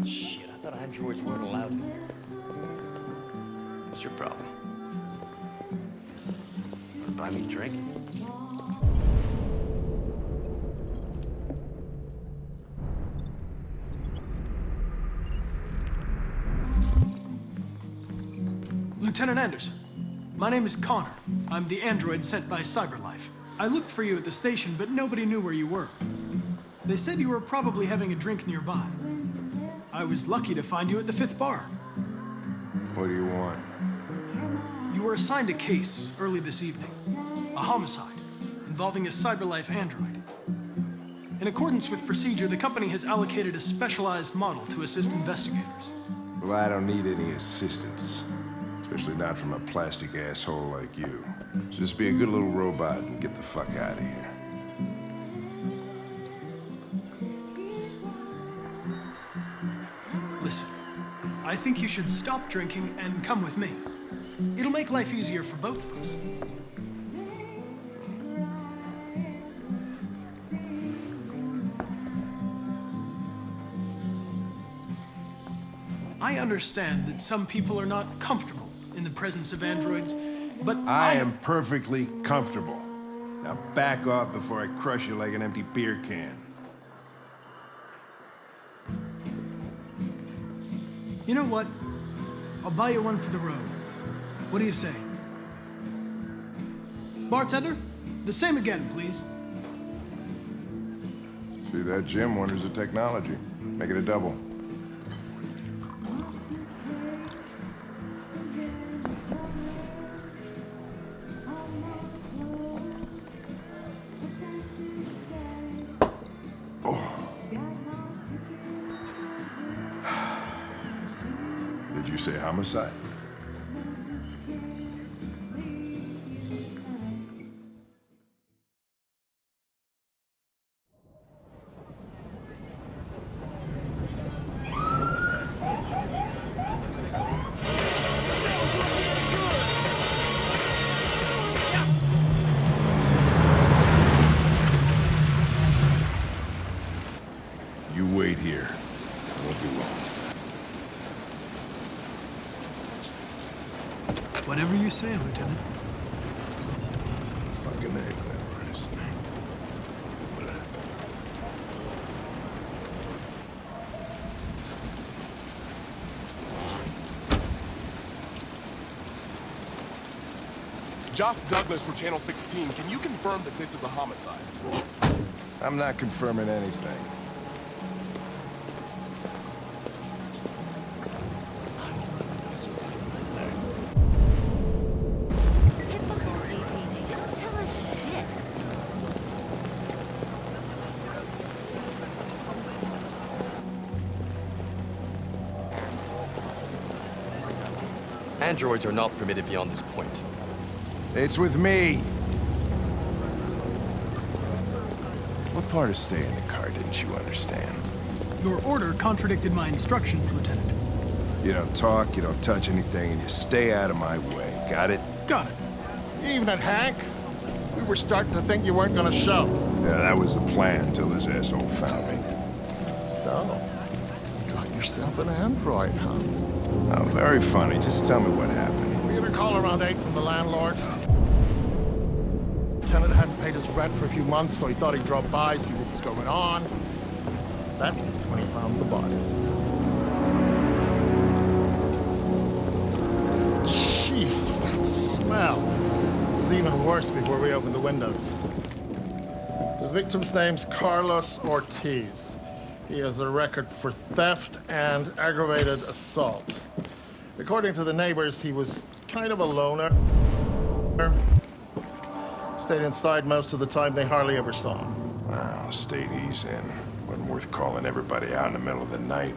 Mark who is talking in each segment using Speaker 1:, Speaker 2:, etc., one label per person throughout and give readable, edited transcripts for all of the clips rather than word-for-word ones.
Speaker 1: Shit, I thought androids weren't allowed in here. What's your problem? Wanna buy me a drink?
Speaker 2: Lieutenant Anderson, my name is Connor. I'm the android sent by CyberLife. I looked for you at the station, but nobody knew where you were. They said you were probably having a drink nearby. I was lucky to find you at the 5th bar.
Speaker 3: What do you want?
Speaker 2: You were assigned a case early this evening. A homicide involving a CyberLife android. In accordance with procedure, the company has allocated a specialized model to assist investigators.
Speaker 3: Well, I don't need any assistance. Especially not from a plastic asshole like you. Just be a good little robot and get the fuck out of here.
Speaker 2: Listen, I think you should stop drinking and come with me. It'll make life easier for both of us. I understand that some people are not comfortable in the presence of androids, but
Speaker 3: I am perfectly comfortable. Now back off before I crush you like an empty beer can.
Speaker 2: You know what? I'll buy you one for the road. What do you say? Bartender, the same again, please.
Speaker 3: See that, Jim? Wonders of technology. Make it a double. Did you say homicide? You wait here. I won't be long.
Speaker 2: Whatever you say, Lieutenant.
Speaker 3: Fucking name, whatever his name.
Speaker 4: Josh Douglas for Channel 16. Can you confirm that this is a homicide?
Speaker 3: I'm not confirming anything.
Speaker 5: Typical DVD. They don't tell us shit.
Speaker 1: Androids are not permitted beyond this point.
Speaker 3: It's with me. What part of staying in the car didn't you understand?
Speaker 2: Your order contradicted my instructions, Lieutenant.
Speaker 3: You don't talk, you don't touch anything, and you stay out of my way. Got it?
Speaker 2: Got it.
Speaker 6: Evening, Hank. We were starting to think you weren't gonna show.
Speaker 3: Yeah, that was the plan till this asshole found me.
Speaker 6: So, got yourself an android, huh?
Speaker 3: Oh, very funny. Just tell me what happened.
Speaker 6: We had a call around 8 from the landlord. Tenant hadn't paid his rent for a few months, so he thought he'd drop by, see what was going on. That's when he found the body. Jesus, that smell. It was even worse before we opened the windows. The victim's name's Carlos Ortiz. He has a record for theft and aggravated assault. According to the neighbors, he was kind of a loner. Stayed inside most of the time. They hardly ever saw him.
Speaker 3: Well, state he's in. Wasn't worth calling everybody out in the middle of the night.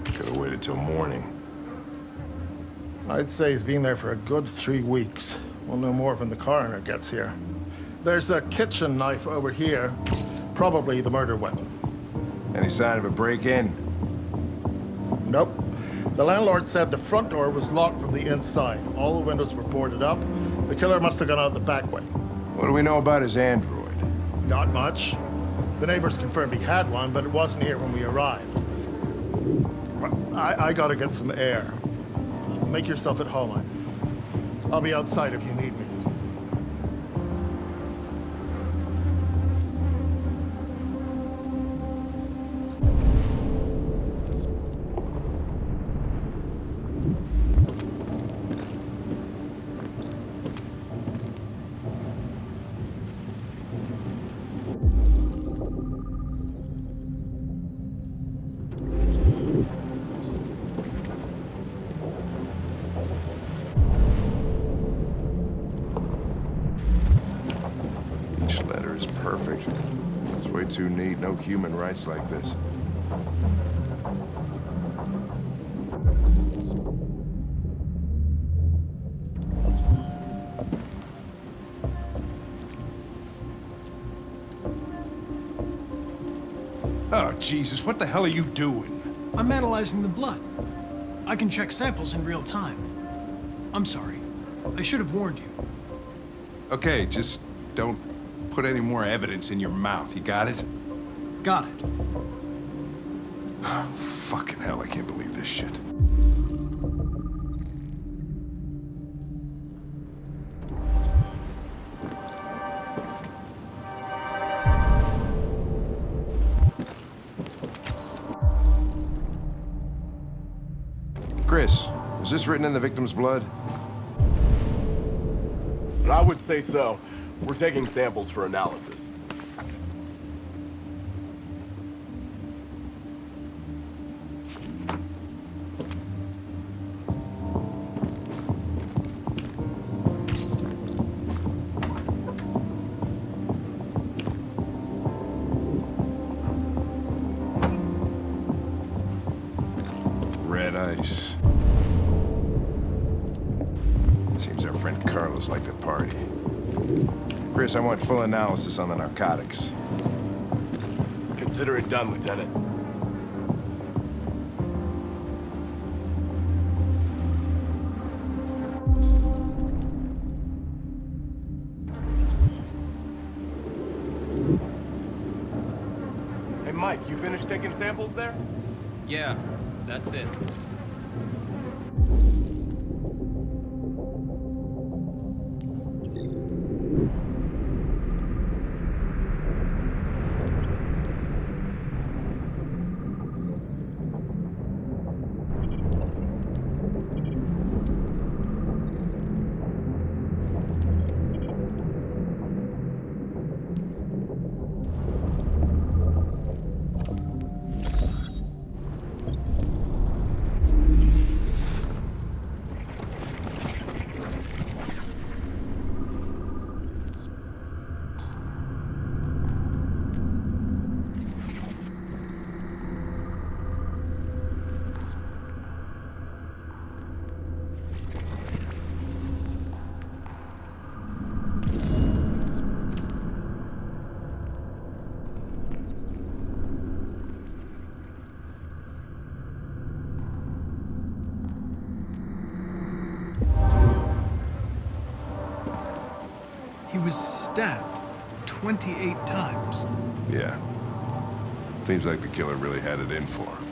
Speaker 3: Could have waited till morning.
Speaker 6: I'd say he's been there for a good 3 weeks. We'll know more when the coroner gets here. There's a kitchen knife over here. Probably the murder weapon.
Speaker 3: Any sign of a break-in?
Speaker 6: Nope. The landlord said the front door was locked from the inside. All the windows were boarded up. The killer must have gone out the back way.
Speaker 3: What do we know about his android?
Speaker 6: Not much. The neighbors confirmed he had one, but it wasn't here when we arrived. I gotta get some air. Make yourself at home. I'll be outside if you need me.
Speaker 3: Each letter is perfect. It's way too neat. No human writes like this. Oh, Jesus, what the hell are you doing?
Speaker 2: I'm analyzing the blood. I can check samples in real time. I'm sorry. I should have warned you.
Speaker 3: Okay, just don't put any more evidence in your mouth. You got it?
Speaker 2: Got it.
Speaker 3: Fucking hell, I can't believe this shit. Chris, is this written in the victim's blood?
Speaker 4: I would say so. We're taking samples for analysis.
Speaker 3: Red ice. Seems our friend Carlos liked to party. Chris, I want full analysis on the narcotics.
Speaker 4: Consider it done, Lieutenant. Hey, Mike, you finished taking samples there?
Speaker 1: Yeah, that's it.
Speaker 2: He was stabbed 28 times.
Speaker 3: Yeah. Seems like the killer really had it in for him.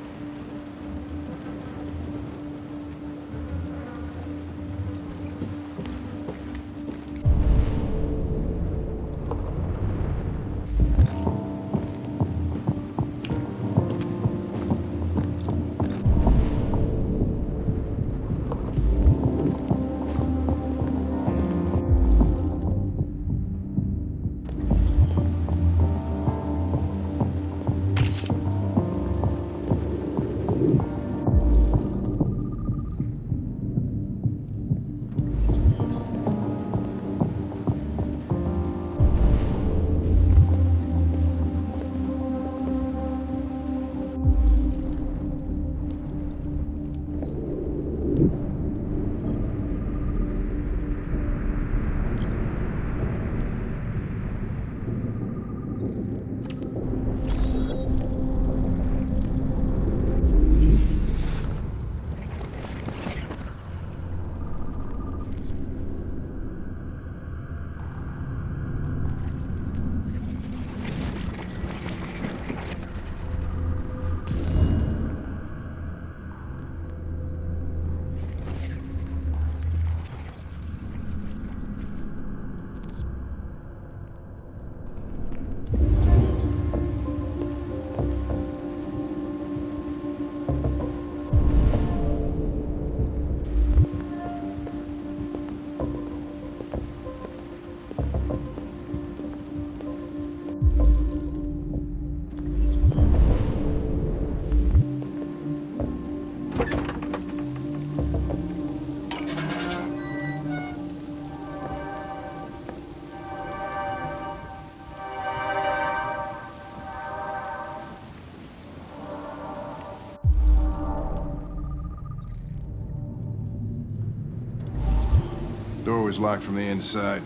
Speaker 3: Door's locked from the inside.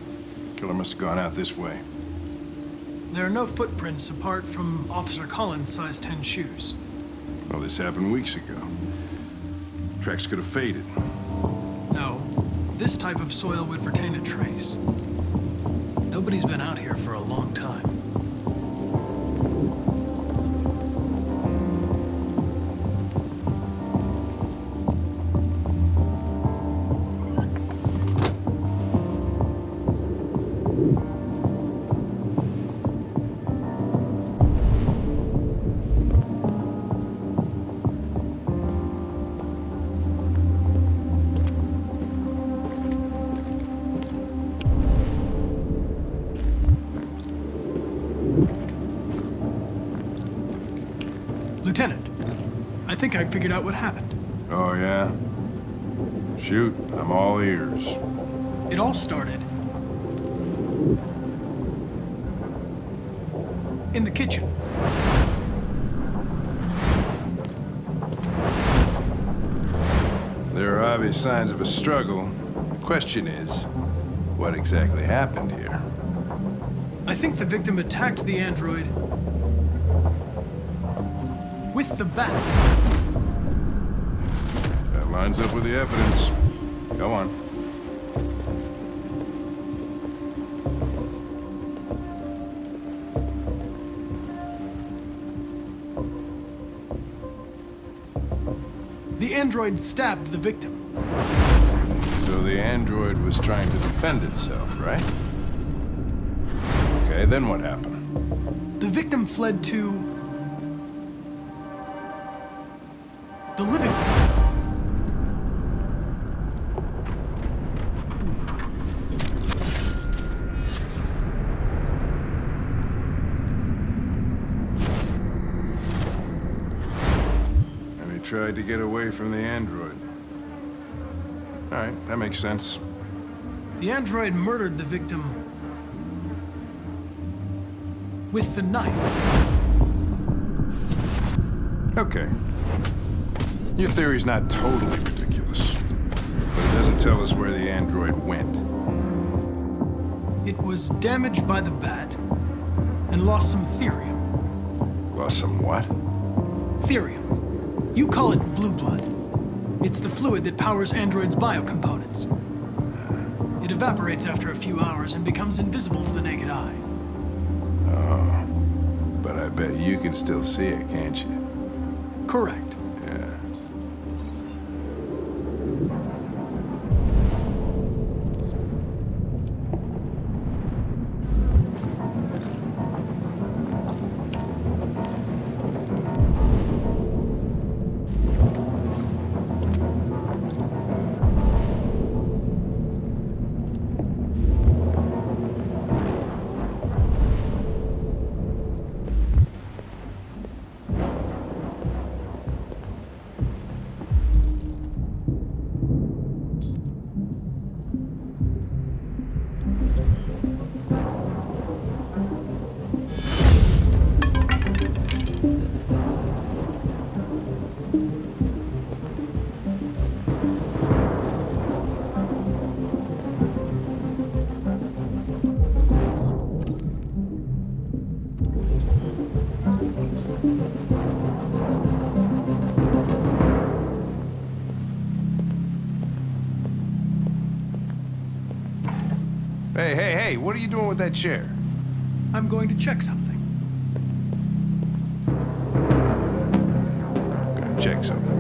Speaker 3: Killer must have gone out this way.
Speaker 2: There are no footprints apart from Officer Collins' size 10 shoes.
Speaker 3: Well, this happened weeks ago. Tracks could have faded.
Speaker 2: No, this type of soil would retain a trace. Nobody's been out here for a long time. Lieutenant, I think I figured out what happened.
Speaker 3: Oh, yeah? Shoot, I'm all ears.
Speaker 2: It all started in the kitchen.
Speaker 3: There are obvious signs of a struggle. The question is, what exactly happened here?
Speaker 2: I think the victim attacked the android with the bat.
Speaker 3: That lines up with the evidence. Go on.
Speaker 2: The android stabbed the victim.
Speaker 3: So the android was trying to defend itself, right? Okay, then what happened?
Speaker 2: The victim fled to the living room.
Speaker 3: And he tried to get away from the android. All right, that makes sense.
Speaker 2: The android murdered the victim with the knife.
Speaker 3: Okay. Your theory's not totally ridiculous, but it doesn't tell us where the android went.
Speaker 2: It was damaged by the bat and lost some therium.
Speaker 3: Lost some what?
Speaker 2: Therium. You call it blue blood. It's the fluid that powers androids' biocomponents. It evaporates after a few hours and becomes invisible to the naked eye.
Speaker 3: Oh. But I bet you can still see it, can't you?
Speaker 2: Correct.
Speaker 3: Yeah. Hey, what are you doing with that chair?
Speaker 2: I'm going to check something.
Speaker 3: Gonna check something.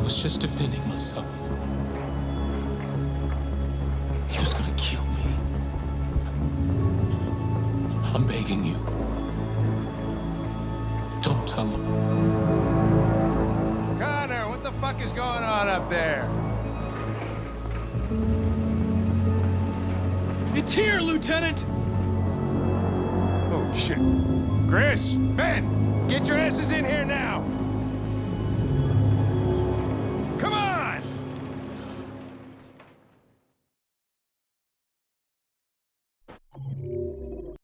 Speaker 7: was just defending myself. He was gonna kill me. I'm begging you. Don't tell him.
Speaker 8: Connor, what the fuck is going on up there?
Speaker 2: It's here, Lieutenant!
Speaker 8: Oh, shit. Chris, Ben, get your asses in here now.